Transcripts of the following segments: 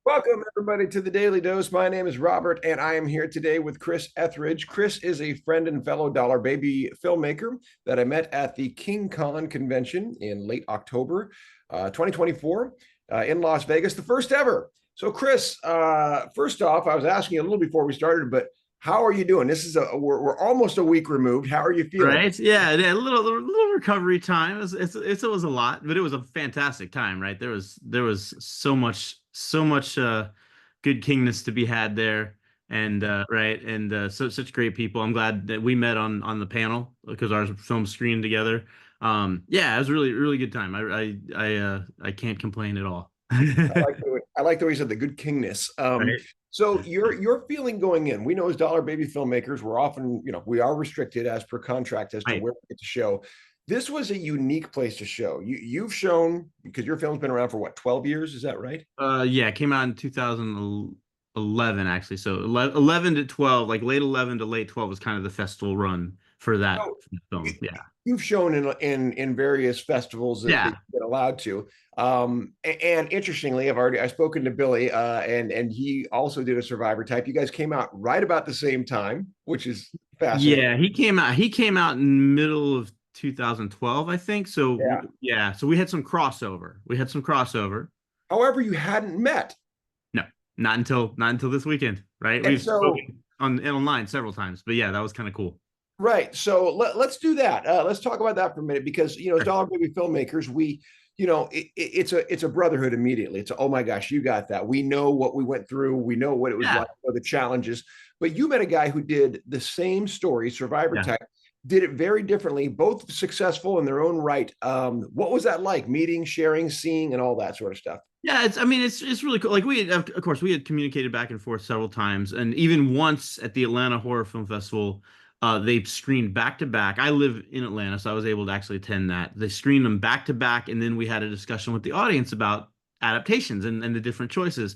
Welcome, everybody, to the Daily Dose. My name is Robert, and I am here today with Chris Etheridge. Chris is a friend and fellow Dollar Baby filmmaker that I met at the King Con convention in late October 2024 in Las Vegas, the first ever. So, Chris, first off, I was asking you a little before we started, but how are you doing? This is we're almost a week removed. How are you feeling? Right? Yeah, a little recovery time. It was a lot, but it was a fantastic time, right? There was so much good kingness to be had there, and right, and such great people. I'm glad that we met on the panel because our film screened together. Yeah, it was really good time. I can't complain at all. I like the way you said the good kingness. Right? So your feeling going in, we know as Dollar Baby filmmakers, we're often, we are restricted as per contract as to Right. where we get to show. This was a unique place to show. You've shown because your film's been around for what, 12 years? Is that right? Yeah, it came out in 2011 actually. So 11 to 12, like late 11 to late 12 was kind of the festival run for that So film. Yeah. you've shown in various festivals that Yeah. you've been allowed to. And interestingly, I've spoken to Billy, and he also did a Survivor type. You guys came out right about the same time, which is fascinating. Yeah, he came out in middle of 2012, I think. So Yeah. yeah, so we had some crossover. We had some crossover. However, you hadn't met. No, not until this weekend, right? And We've so, spoken on online several times, but yeah, that was kind of cool. right. So let's do that. Let's talk about that for a minute because, as Sure. Dollar Baby filmmakers, it's a brotherhood immediately. It's oh my gosh, you got that. We know what we went through. We know what it was Yeah. like, the challenges. But you met a guy who did the same story, Survivor Yeah. type, did it very differently, both successful in their own right. What was that like? Meeting, sharing, seeing, and all that sort of stuff. Yeah, I mean, it's really cool. Like we had, of course, we had communicated back and forth several times, and even once at the Atlanta Horror Film Festival, they screened back to back. I live in Atlanta, so I was able to actually attend that. They screened them back to back, and then we had a discussion with the audience about adaptations and the different choices.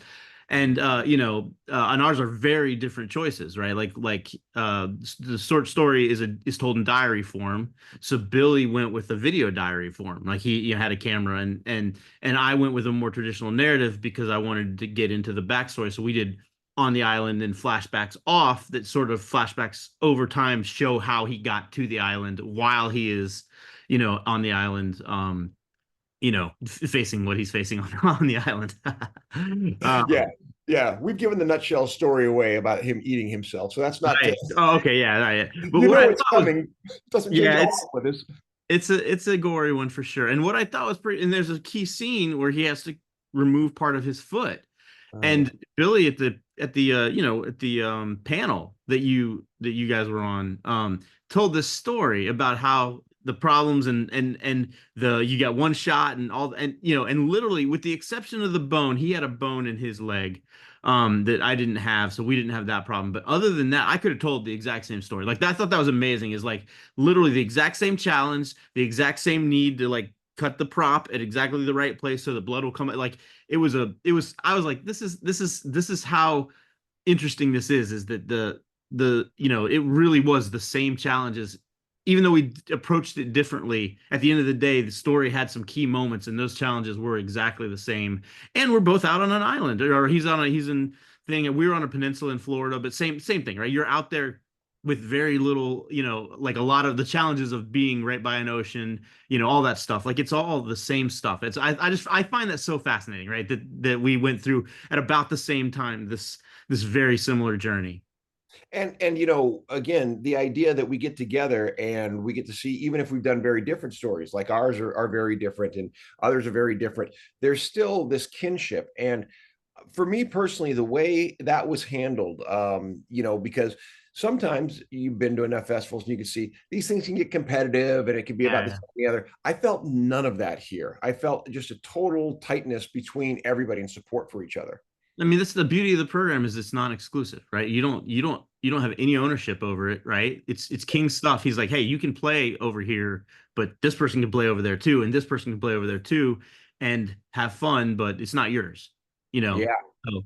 And and ours are very different choices, right? The short story is told in diary form, so Billy went with the video diary form. Like he had a camera, and I went with a more traditional narrative because I wanted to get into the backstory. So we did on the island and flashbacks off that sort of flashbacks over time show how he got to the island while he is, on the island, facing what he's facing on the island. Yeah, um, yeah. We've given the nutshell story away about him eating himself, so that's not. right. Oh, okay. Yeah. Right. But You what I know it's thought was, coming. It doesn't change yeah, at it's all with this. it's a gory one for sure. And what I thought was pretty, and there's a key scene where he has to remove part of his foot. Oh yeah. And Billy at the panel that you guys were on told this story about how the problems and the you got one shot and all and literally with the exception of the bone, he had a bone in his leg that I didn't have, so we didn't have that problem. But other than that, I could have told the exact same story. Like I thought that was amazing. Is like literally the exact same challenge, the exact same need to like cut the prop at exactly the right place so the blood will come. Like I was like, this is how interesting this is that it really was the same challenges, even though we approached it differently. At the end of the day, the story had some key moments and those challenges were exactly the same. And we're both out on an island, or he's in thing, and we were on a peninsula in Florida, but same thing, right? You're out there with very little, like a lot of the challenges of being right by an ocean, all that stuff. Like it's all the same stuff. I find that so fascinating, right? That we went through at about the same time this very similar journey. And again, the idea that we get together and we get to see, even if we've done very different stories, like ours are very different and others are very different, there's still this kinship. And for me personally, the way that was handled, because sometimes you've been to enough festivals and you can see these things can get competitive and it can be about this Yeah. and the other. I felt none of that here. I felt just a total tightness between everybody and support for each other. I mean, that's the beauty of the program is it's non-exclusive, right? You don't have any ownership over it, right? It's King's stuff. He's like, hey, you can play over here, but this person can play over there too, and this person can play over there too, and have fun, but it's not yours, you know. Yeah. So,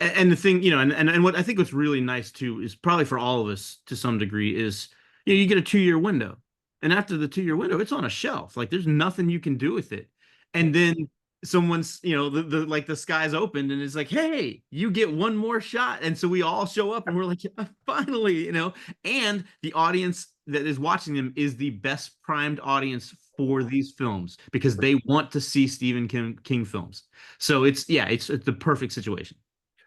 and the thing, and what I think what's really nice too is probably for all of us to some degree is, you get a 2-year window, and after the 2-year window, it's on a shelf. Like there's nothing you can do with it, and then someone's, the like the sky's opened and it's like, hey, you get one more shot. And so we all show up and we're like, yeah, finally, and the audience that is watching them is the best primed audience for these films because they want to see Stephen King films. So it's the perfect situation.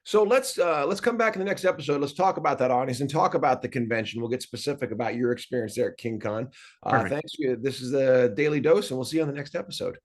So let's come back in the next episode. Let's talk about that audience and talk about the convention. We'll get specific about your experience there at King Con. Perfect. Thanks. This is the Daily Dose, and we'll see you on the next episode.